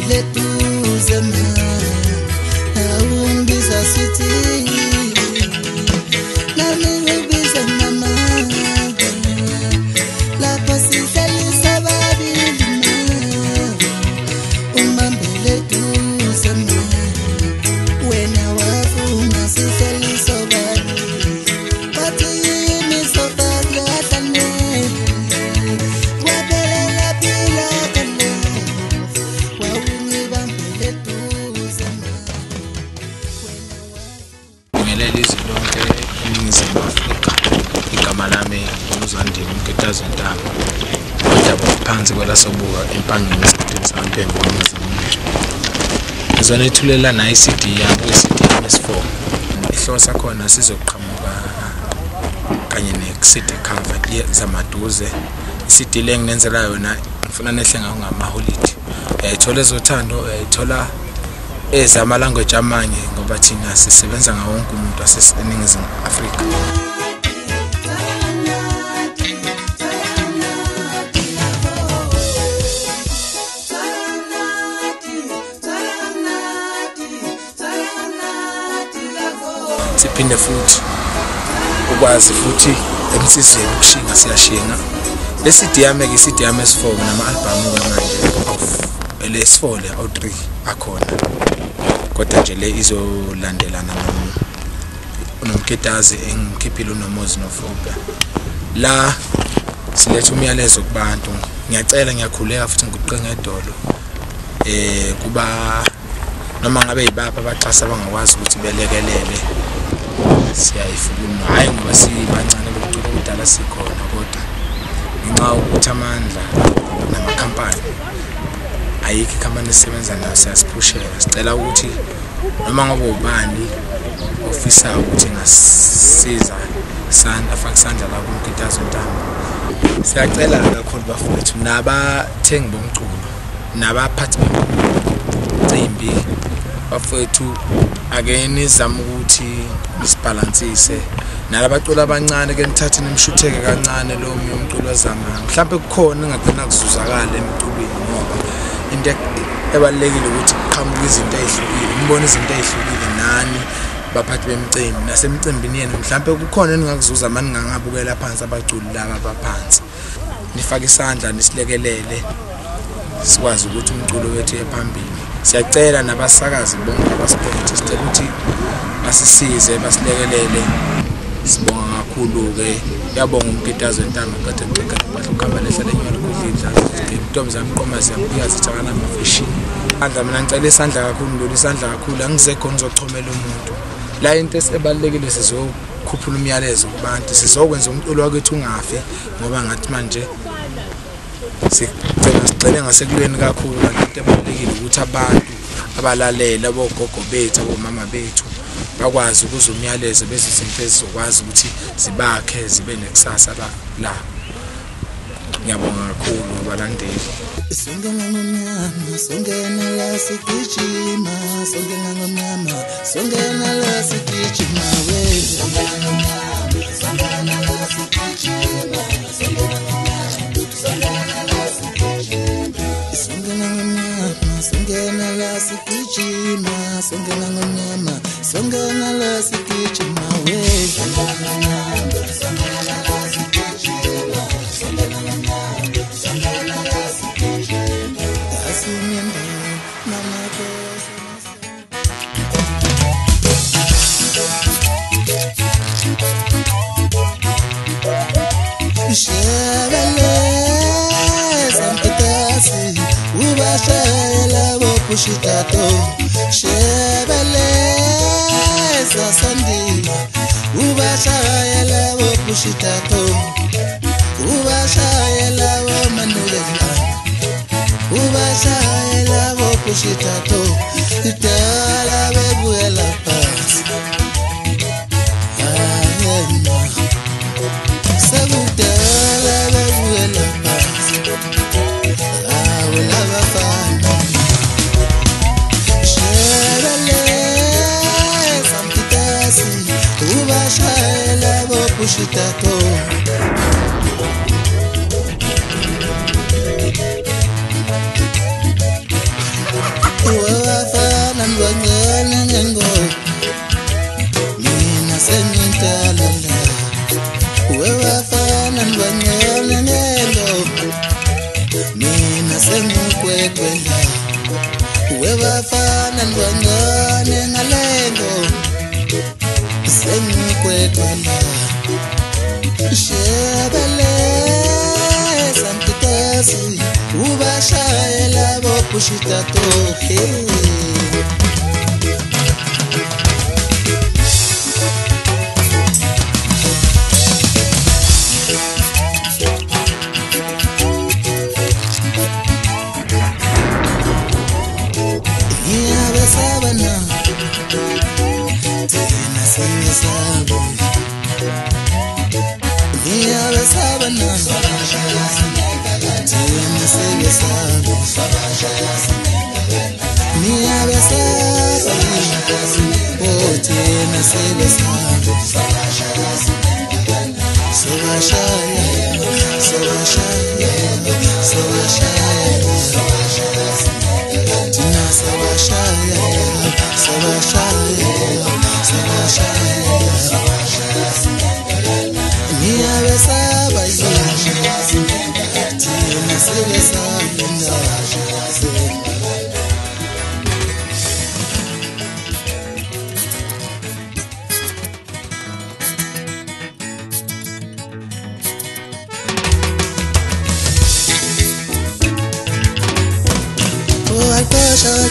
leduze mama awungibiza sithi nami ngibiza mama lapho sihleli sobabili mama umambe leduze mama wena wafuna sihleli sobabili bathi yimi sofahlane wabelela phila kale wawungibambe leduze mama Ngeleli izilonke eNingizimu Afrika igama lami uZandile Mketazo Ntaba kodwa phansi kwelasobuka empangeni esikhathini sampembo amaZulu ngizona ithulela na iCD yabo iCD MS4 ihloso sakhona sizoqhamuka kanye neCD cover zamaduze iCD lenginenzela yona ngifuna nehlenga ngamaholidi uyayithola ezothando uyayithola ezama language amanye ngoba thina sisebenza ngawo wonke umuntu waseNingizimu Afrika. Siphinde futhi ukwazi futhi emsizweni ukushinga siyashinga leCD yami ke iCD yami S4 nama-album manje LS4 le O3 akhona kodwa nje le izolandelana unomketazi engikhiphile uNomozi noFoga la siletha umyalezo kubantu ngiyacela ngiyakhuleka futhi ngikuqinga edolo kuba noma ngabe yibapha abaxhasa abangakwazi ukuthi belekelele siyayifuna hayi ngoba sibancane bokucula kudala sikhona kodwa ngenxa ukuthi amandla namakhampani ayikho ikhampani esebenza nayo siyasiphushela sicela ukuthi noma ngabe ubani ofisa ukuthi ngasiza afake isandla la kuMketazo Ntaba siyacela kakhulu bafowethu nabathengi bomculo nabaphathi becimbi bafowethu ake nizama ukuthi nisibalansise nalabacula abancane ke nithathe nimshutheke kancane lo umculo ozama mhlawumbe kukhona engagcina kuzuzakala emculweni ngoba into ebalekile ukuthi qhamuka izinto ezihlukile ngibona izinto ezihlukile nani baphathi bemicimbi nasemcimbini yenu mhlawumbe kukhona engakuzuza manje ngangabukela phansi abaculi laba abaphansi nifake isandla nisilekelele sikwazi ukuthi umculo wethu ephambili siyacela nabasakazi bonke abasiphethe sicela ukuthi basisize basilekelele sibonga kakhulu ke yabonga uMketazo Ntaba kade ngicela bahlukamba lehlala enyalo kudlidla intombi zami Qomazi yabuya zithakana amafishini andla mina ngicela isandla kakhulu ngidlula isandla kakhulu angize khona uzoxhomela umuntu la into esebalekile sizokhuphula umyalezo kubantu sizokwenza umculo wakethu ungafi ngoba ngathi manje sicela ngasekulweni kakhulu kanti ebalekile ukuthi abantu abalalela abogogo bethu abomama bethu bakwazi ukuza umyalezo bese izinto ezizokwazi ukuthi zibakhe zibe nekusasa la ngiyabonga kakhulu abalandeli songena ngomnyama songena la sigijima songena ngomnyama songena la sigijima we songena ngomnyama songena la sigijima songena ngomnyama songena la sigijima songena ngomnyama songena la sigijima songena ngomnyama songena la sigijima we songena ngomnyama songena la sigijima songena ngomnyama songena la sigijima asimenda mama Shebele Sampetasi Ubashayela Bopushitato Shebele Sasandi Ubashayela Bopushitato Ubashayela Bomanulela Ubashayela Bopushitato Itala Bebuela Paz Sabutala Bebuela Paz Awela Bafana Shebele Sampetasi Ubashayela Bopushitato sengikwetwela webafana ndwangane ngalento sengikwetwela shebele santitasi ubashayela bopushita tohe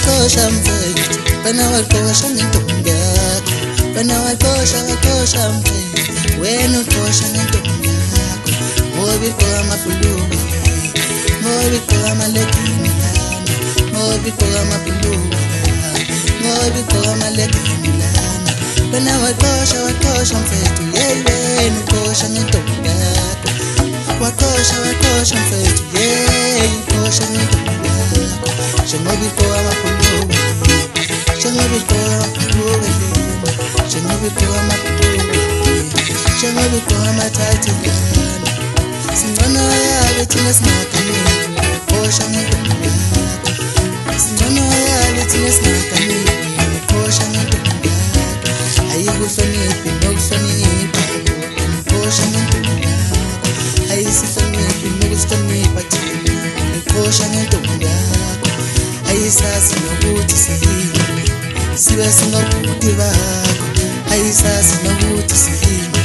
Kosha mfethu wena wakosha ngentombi yakho wena wakosha mfethu wena ukosha ngentombi yakho ngobi kwa mabhuluku ngobi kwa malekini lana ngobi kwa mabhuluku ngobi kwa malekini lana wena wakosha mfethu wena ukosha ngentombi yakho wakosha mfethu ukosha ngentombi yakho Shengobi kwa mapuluwe Shengobi kwa mapuluwe Shengobi kwa mapuluwe Shengobi kwa mataitilana Singono yabe tina sinakamini Kosha ngentombi yakho Singono yabe tina sinakamini Kosha ngentombi yakho Ayikuhloniphi nokuhlonipha Kosha ngentombi yakho Ayisihloniphi nokuhlonipha Kosha ngentombi yakho Ayisasi nokuthi sihini sibe singobhuti bakho ayisasi nokuthi sihini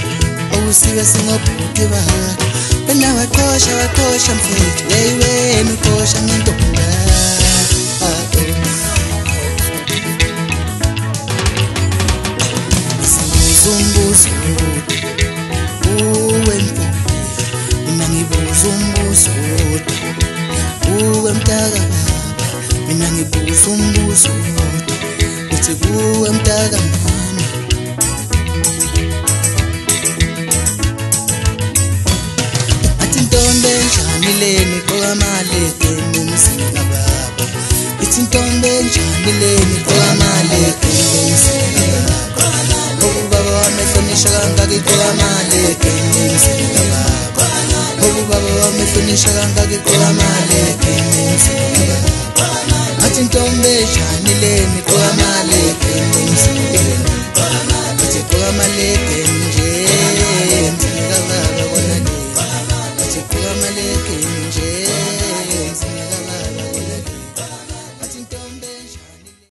awusibe singobhuti bakho wena wakosha mfethu wena ukosha ngentombi yakho umbuzo uwe mfowethu mina ngibuza umbuzo uwe mntaka mina ngibuza umbuzo uthi kuwe mntaka mama athi ntombi enjani leni qokamaleke nomsina baba ithi ntombi enjani leni qokamaleke nomsina baba ubaba wami hlonishwa kangaka qokamaleke nomsina baba ubaba wami hlonishwa kangaka qokamaleke nomsina baba athi ntombi enjani leni qokamaleke nomsina baba athi qokamaleke